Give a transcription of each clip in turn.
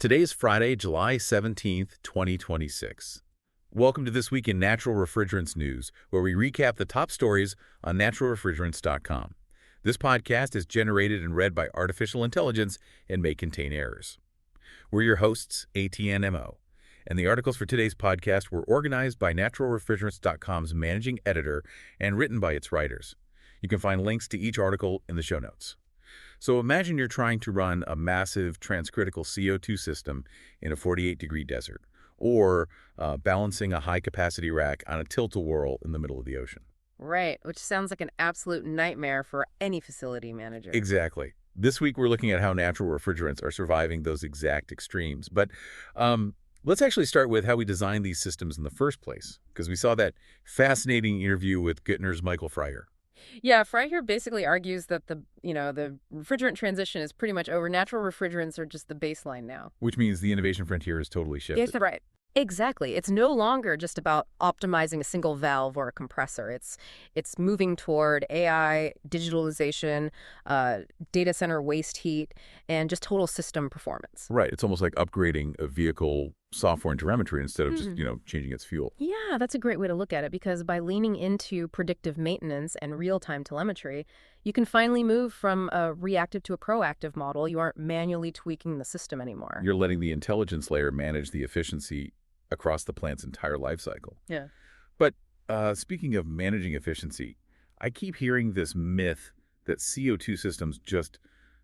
Today is Friday, July 17th, 2026. Welcome to This Week in Natural Refrigerants News, where we recap the top stories on naturalrefrigerants.com. This podcast is generated and read by artificial intelligence and may contain errors. We're your hosts, ATNMO, and the articles for today's podcast were organized by naturalrefrigerants.com's managing editor and written by its writers. You can find links to each article in the show notes. So imagine you're trying to run a massive transcritical CO2 system in a 48-degree desert, or balancing a high-capacity rack on a tilt-a-whirl in the middle of the ocean. Right, which sounds like an absolute nightmare for any facility manager. Exactly. This week, we're looking at how natural refrigerants are surviving those exact extremes. But let's actually start with how we designed these systems in the first place, because we saw that fascinating interview with Gittner's Michael Freier. Yeah, Freier basically argues that the refrigerant transition is pretty much over. Natural refrigerants are just the baseline now. Which means the innovation frontier is totally shifted. Yes, right. Exactly. It's no longer just about optimizing a single valve or a compressor. It's moving toward AI, digitalization, data center waste heat, and just total system performance. Right. It's almost like upgrading a vehicle software and telemetry instead of just, changing its fuel. Yeah, that's a great way to look at it, because by leaning into predictive maintenance and real-time telemetry, you can finally move from a reactive to a proactive model. You aren't manually tweaking the system anymore. You're letting the intelligence layer manage the efficiency across the plant's entire life cycle. Yeah. But speaking of managing efficiency, I keep hearing this myth that CO2 systems just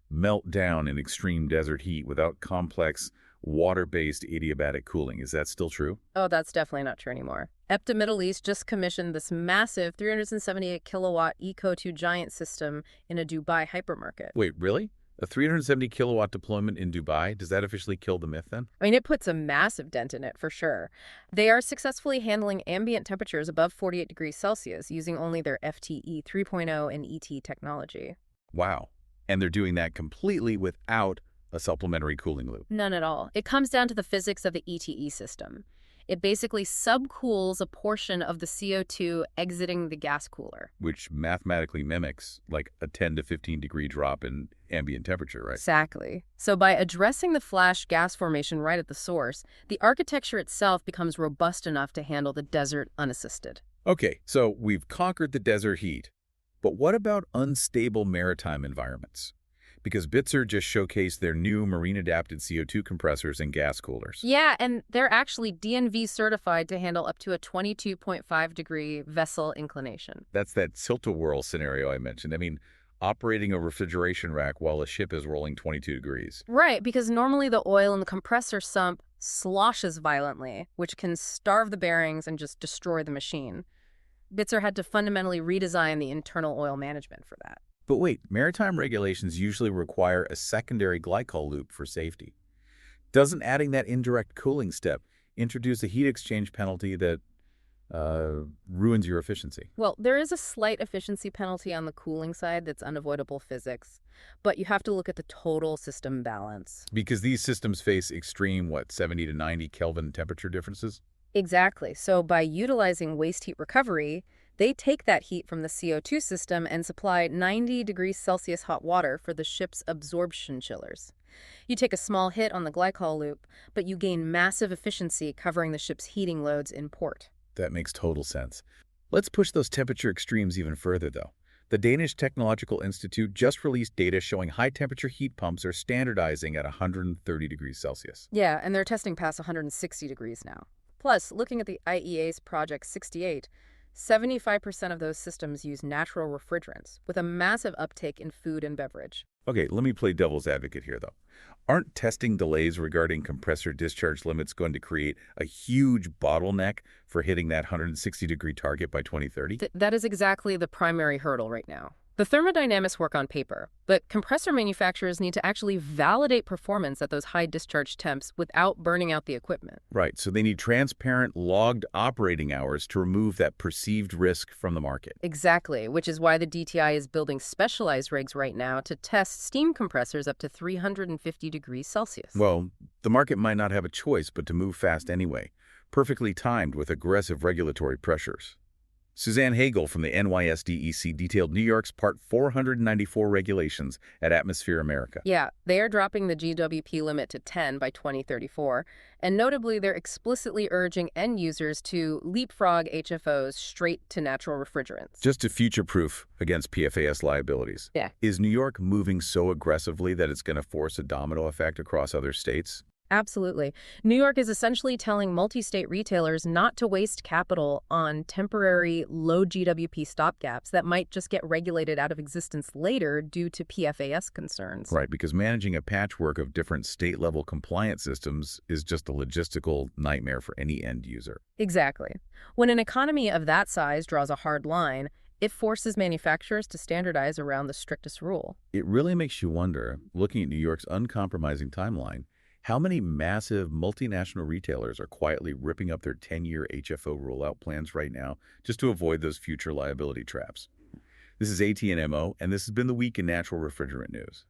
melt down in extreme desert heat without complex water-based adiabatic cooling. Is that still true? Oh, that's definitely not true anymore. EPTA Middle East just commissioned this massive 378 kilowatt Eco2 giant system in a Dubai hypermarket. Wait, really? A 370 kilowatt deployment in Dubai? Does that officially kill the myth then? I mean, it puts a massive dent in it for sure. They are successfully handling ambient temperatures above 48 degrees Celsius using only their FTE 3.0 and ET technology. Wow. And they're doing that completely without a supplementary cooling loop. None at all. It comes down to the physics of the ETE system. It basically subcools a portion of the CO2 exiting the gas cooler. Which mathematically mimics like a 10 to 15 degree drop in ambient temperature, right? Exactly. So by addressing the flash gas formation right at the source, the architecture itself becomes robust enough to handle the desert unassisted. Okay, so we've conquered the desert heat. But what about unstable maritime environments? Because Bitzer just showcased their new marine-adapted CO2 compressors and gas coolers. Yeah, and they're actually DNV certified to handle up to a 22.5-degree vessel inclination. That's that tilt-a-whirl scenario I mentioned. I mean, operating a refrigeration rack while a ship is rolling 22 degrees. Right, because normally the oil in the compressor sump sloshes violently, which can starve the bearings and just destroy the machine. Bitzer had to fundamentally redesign the internal oil management for that. But wait, maritime regulations usually require a secondary glycol loop for safety. Doesn't adding that indirect cooling step introduce a heat exchange penalty that ruins your efficiency? Well, there is a slight efficiency penalty on the cooling side that's unavoidable physics, but you have to look at the total system balance. Because these systems face extreme, 70 to 90 Kelvin temperature differences? Exactly. So by utilizing waste heat recovery, they take that heat from the CO2 system and supply 90 degrees Celsius hot water for the ship's absorption chillers. You take a small hit on the glycol loop, but you gain massive efficiency covering the ship's heating loads in port. That makes total sense. Let's push those temperature extremes even further, though. The Danish Technological Institute just released data showing high-temperature heat pumps are standardizing at 130 degrees Celsius. Yeah, and they're testing past 160 degrees now. Plus, looking at the IEA's Project 68, 75% of those systems use natural refrigerants, with a massive uptake in food and beverage. Okay, let me play devil's advocate here, though. Aren't testing delays regarding compressor discharge limits going to create a huge bottleneck for hitting that 160-degree target by 2030? That is exactly the primary hurdle right now. The thermodynamics work on paper, but compressor manufacturers need to actually validate performance at those high discharge temps without burning out the equipment. Right, so they need transparent, logged operating hours to remove that perceived risk from the market. Exactly, which is why the DTI is building specialized rigs right now to test steam compressors up to 350 degrees Celsius. Well, the market might not have a choice but to move fast anyway, perfectly timed with aggressive regulatory pressures. Suzanne Hagel from the NYSDEC detailed New York's Part 494 regulations at Atmosphere America. Yeah, they are dropping the GWP limit to 10 by 2034, and notably they're explicitly urging end users to leapfrog HFOs straight to natural refrigerants. Just to future-proof against PFAS liabilities. Yeah. Is New York moving so aggressively that it's going to force a domino effect across other states? Absolutely. New York is essentially telling multi-state retailers not to waste capital on temporary low GWP stopgaps that might just get regulated out of existence later due to PFAS concerns. Right, because managing a patchwork of different state-level compliance systems is just a logistical nightmare for any end user. Exactly. When an economy of that size draws a hard line, it forces manufacturers to standardize around the strictest rule. It really makes you wonder, looking at New York's uncompromising timeline, how many massive multinational retailers are quietly ripping up their 10-year HFO rollout plans right now just to avoid those future liability traps? This is AT&MO, and this has been the Week in Natural Refrigerant News.